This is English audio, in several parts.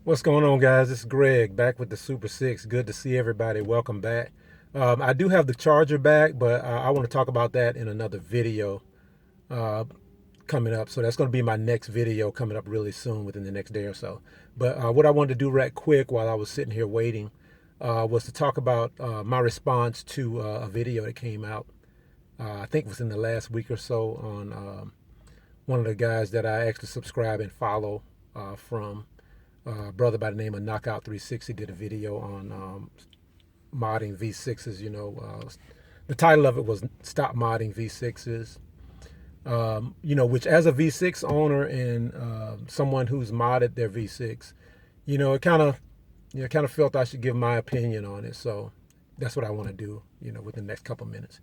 What's going on, guys? This is Greg back with the Super 6. Good to see everybody. Welcome back. I do have the charger back, but I want to talk about that in another video uh, coming up. So that's going to be my next video coming up really soon within the next day or so. But what I wanted to do right quick while I was sitting here waiting was to talk about my response to a video that came out, I think it was in the last week or so, on one of the guys that I actually subscribe and follow from. Brother by the name of Knockout 360 did a video on modding V6s. The title of it was "Stop Modding V6s." Which as a V6 owner and someone who's modded their V6, it kind of felt I should give my opinion on it. So that's what I want to do, with the next couple minutes.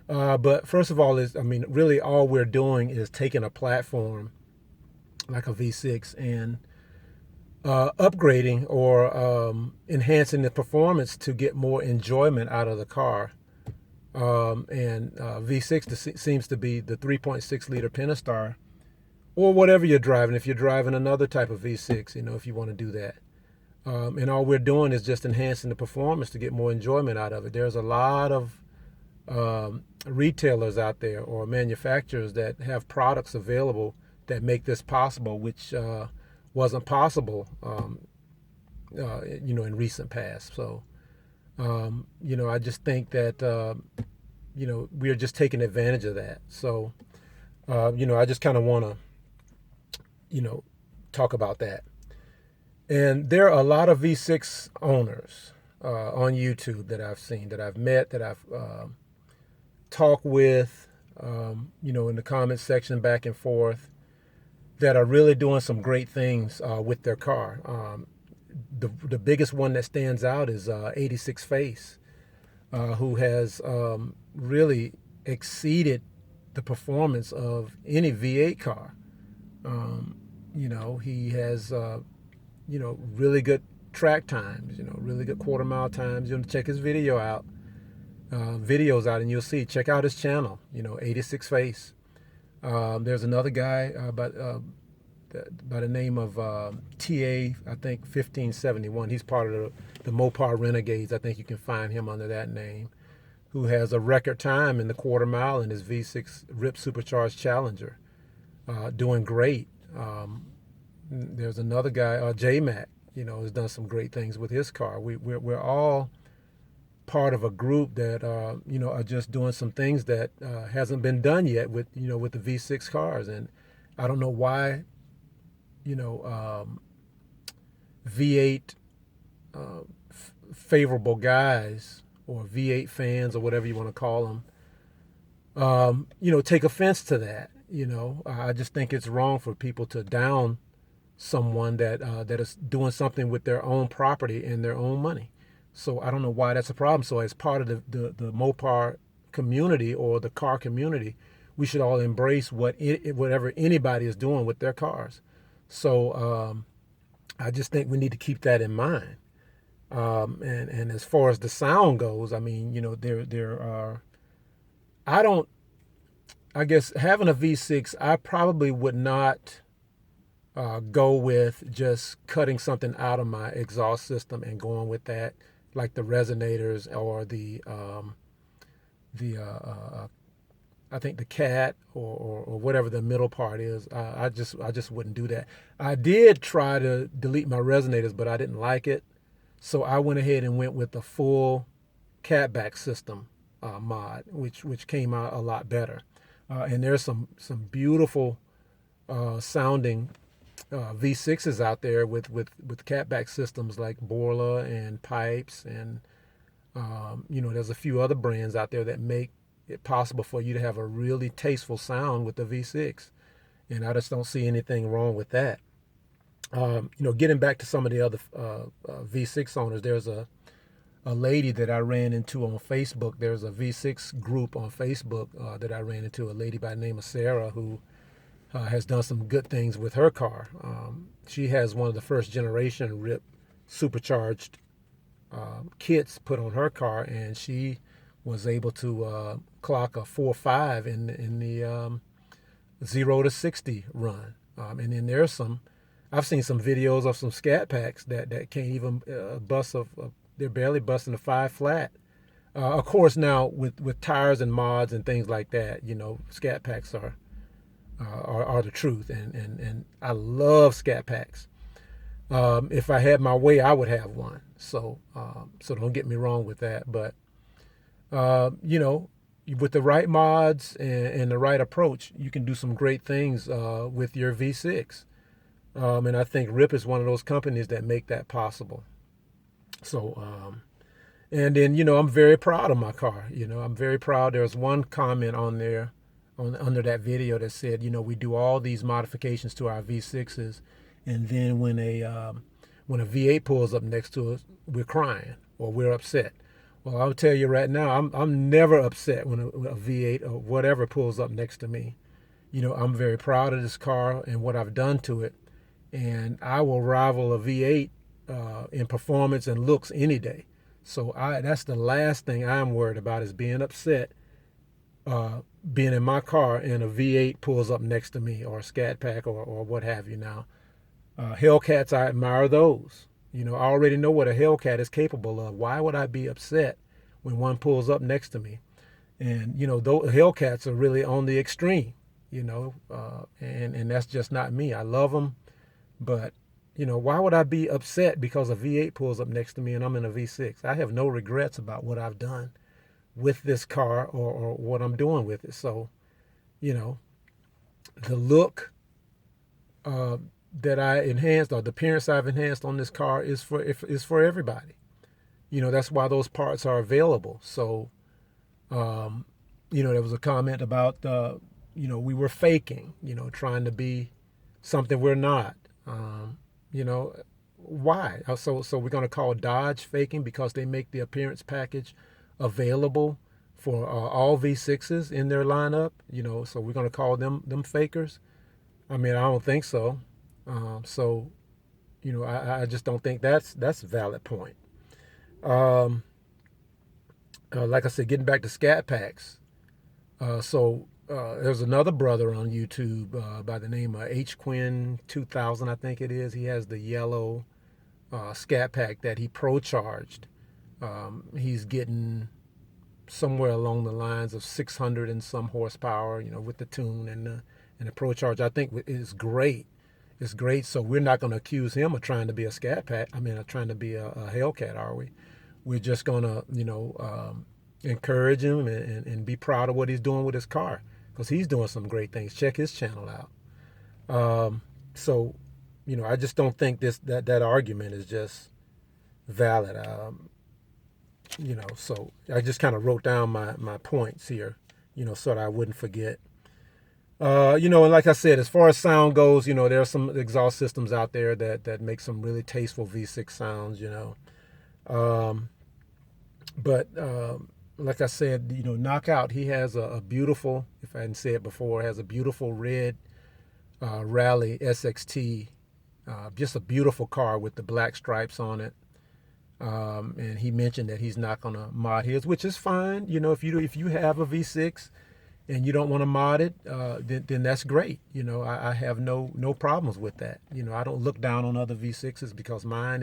But first of all, really all we're doing is taking a platform like a V6 and upgrading or enhancing the performance to get more enjoyment out of the car. And V6 seems to be the 3.6 liter Pentastar, or whatever you're driving. If you're driving another type of V6, if you want to do that. And all we're doing is just enhancing the performance to get more enjoyment out of it. There's a lot of retailers out there or manufacturers that have products available that make this possible, which wasn't possible, in recent past. So, I just think that, we are just taking advantage of that. So, I just kind of want to, talk about that. And there are a lot of V6 owners on YouTube that I've seen, that I've met, that I've talked with, in the comment section back and forth, that are really doing some great things with their car. The biggest one that stands out is 86 Face, who has really exceeded the performance of any V8 car. He has, really good track times, really good quarter mile times. Check his videos out, and you'll see. Check out his channel, 86 Face. There's another guy by the name of TA, I think 1571. He's part of the Mopar Renegades. I think you can find him under that name, who has a record time in the quarter mile in his V6 RIP Supercharged Challenger, doing great. There's another guy, J-Mac, has done some great things with his car. We're all part of a group that are just doing some things that hasn't been done yet with with the V6 cars. And I don't know why V8 favorable guys, or V8 fans, or whatever you want to call them, take offense to that. I just think it's wrong for people to down someone that is doing something with their own property and their own money. So I don't know why that's a problem. So as part of the Mopar community or the car community, we should all embrace whatever anybody is doing with their cars. So I just think we need to keep that in mind. And as far as the sound goes, there are, I guess having a V6, I probably would not go with just cutting something out of my exhaust system and going with that, like the resonators or I think the cat or whatever the middle part is. I just wouldn't do that. I did try to delete my resonators, but I didn't like it, so I went ahead and went with the full catback system mod, which came out a lot better. And there's some beautiful sounding V6s out there with catback systems like Borla and Pipes, and there's a few other brands out there that make it possible for you to have a really tasteful sound with the V6, and I just don't see anything wrong with that. Getting back to some of the other V6 owners, there's a lady that I ran into on Facebook. There's a V6 group on Facebook that I ran into, a lady by the name of Sarah, who has done some good things with her car. She has one of the first generation RIP supercharged kits put on her car, and she was able to clock a 4.5 in the 0 to 60 run. And then there's some I've seen some videos of some Scat Packs that can't even bust they're barely busting a 5 flat. Of course, now with tires and mods and things like that, you know, Scat Packs are the truth, and I love Scat Packs. If I had my way, I would have one. So so don't get me wrong with that. But you know, with the right mods and the right approach, you can do some great things with your V6. And I think RIP is one of those companies that make that possible. So and then, you know, I'm very proud of my car. You know, I'm very proud. There's one comment on there under that video that said, you know, we do all these modifications to our V6s, and then when a V8 pulls up next to us, we're crying or we're upset. Well, I'll tell you right now, I'm never upset when a V8 or whatever pulls up next to me. You know, I'm very proud of this car and what I've done to it, and I will rival a V8 in performance and looks any day. So that's the last thing I'm worried about, is being upset, being in my car and a V8 pulls up next to me, or a Scat Pack, or what have you. Now, Hellcats, I admire those. You know, I already know what a Hellcat is capable of. Why would I be upset when one pulls up next to me? And, you know, those Hellcats are really on the extreme, you know, and that's just not me. I love them, but, you know, why would I be upset because a V8 pulls up next to me and I'm in a V6? I have no regrets about what I've done with this car, or what I'm doing with it. So, you know, the look that I enhanced, or the appearance I've enhanced on this car, is for everybody. You know, that's why those parts are available. So, you know, there was a comment about, you know, we were faking, you know, trying to be something we're not. You know, why? So we're going to call Dodge faking because they make the appearance package available for all V6s in their lineup. You know, so we're going to call them fakers. I mean, I don't think so. So, you know, I just don't think that's a valid point. Like I said, getting back to Scat Packs. There's another brother on YouTube by the name of HQuinn 2000, I think it is. He has the yellow Scat Pack that he pro-charged. He's getting somewhere along the lines of 600 and some horsepower, you know, with the tune and the pro-charge. I think is great. It's great. So we're not going to accuse him of trying to be a Scat Pack. I mean, trying to be a Hellcat, are we? We're just going to, you know, encourage him and be proud of what he's doing with his car, because he's doing some great things. Check his channel out. So, you know, I just don't think that argument is just valid. You know, so I just kind of wrote down my points here, you know, so that I wouldn't forget. You know, and like I said, as far as sound goes, you know, there are some exhaust systems out there that make some really tasteful V6 sounds, you know. But like I said, you know, Knockout, he has a beautiful, if I hadn't said it before, has a beautiful red Rally SXT, just a beautiful car with the black stripes on it. And he mentioned that he's not going to mod his, which is fine. You know, if you have a V6 and you don't want to mod it, then that's great. You know, I have no problems with that. You know, I don't look down on other V6s because mine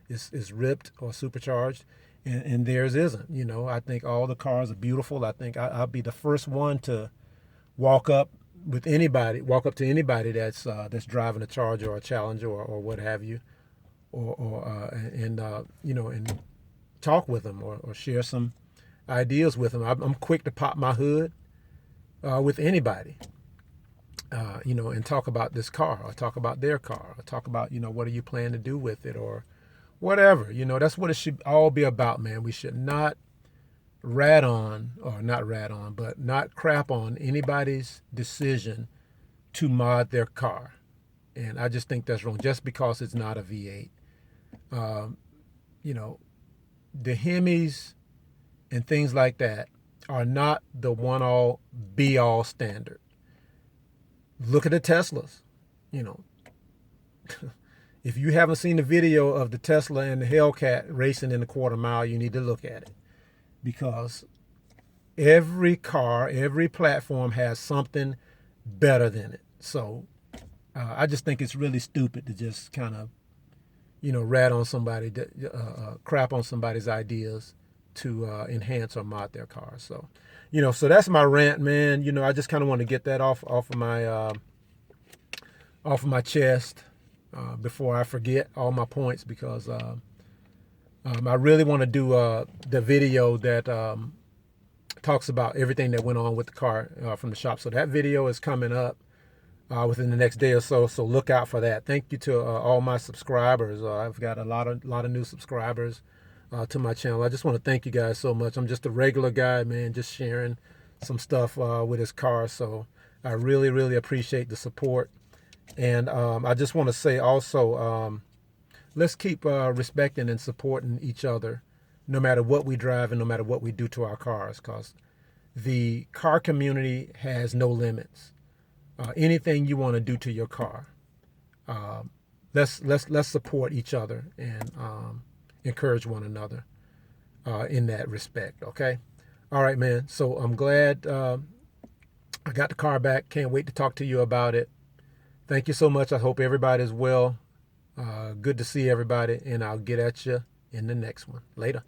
is ripped or supercharged, and theirs isn't. You know, I think all the cars are beautiful. I think I'll be the first one to walk up to anybody that's driving a Charger or a Challenger or what have you, and you know, and talk with them or share some ideas with them. I'm quick to pop my hood with anybody, you know, and talk about this car or talk about their car or talk about, you know, what are you planning to do with it or whatever. You know, that's what it should all be about, man. We should not not crap on anybody's decision to mod their car. And I just think that's wrong, just because it's not a V8. You know, the Hemis and things like that are not the one-all, be-all standard. Look at the Teslas. You know, if you haven't seen the video of the Tesla and the Hellcat racing in the quarter mile, you need to look at it, because every car, every platform has something better than it. So, I just think it's really stupid to just kind of, rat on somebody, crap on somebody's ideas to enhance or mod their car. So, so that's my rant, man. I just kind of want to get that off of my chest before I forget all my points, because I really want to do the video that talks about everything that went on with the car from the shop. So that video is coming up within the next day or so. So look out for that. Thank you to all my subscribers. I've got a lot of new subscribers to my channel. I just want to thank you guys so much. I'm just a regular guy, man, just sharing some stuff with his car. So I really appreciate the support. And I just want to say also, let's keep respecting and supporting each other, no matter what we drive and no matter what we do to our cars, because the car community has no limits. Anything you want to do to your car, let's support each other and encourage one another in that respect. Okay, all right, man. So I'm glad I got the car back. Can't wait to talk to you about it. Thank you so much. I hope everybody's well. Good to see everybody, and I'll get at you in the next one. Later.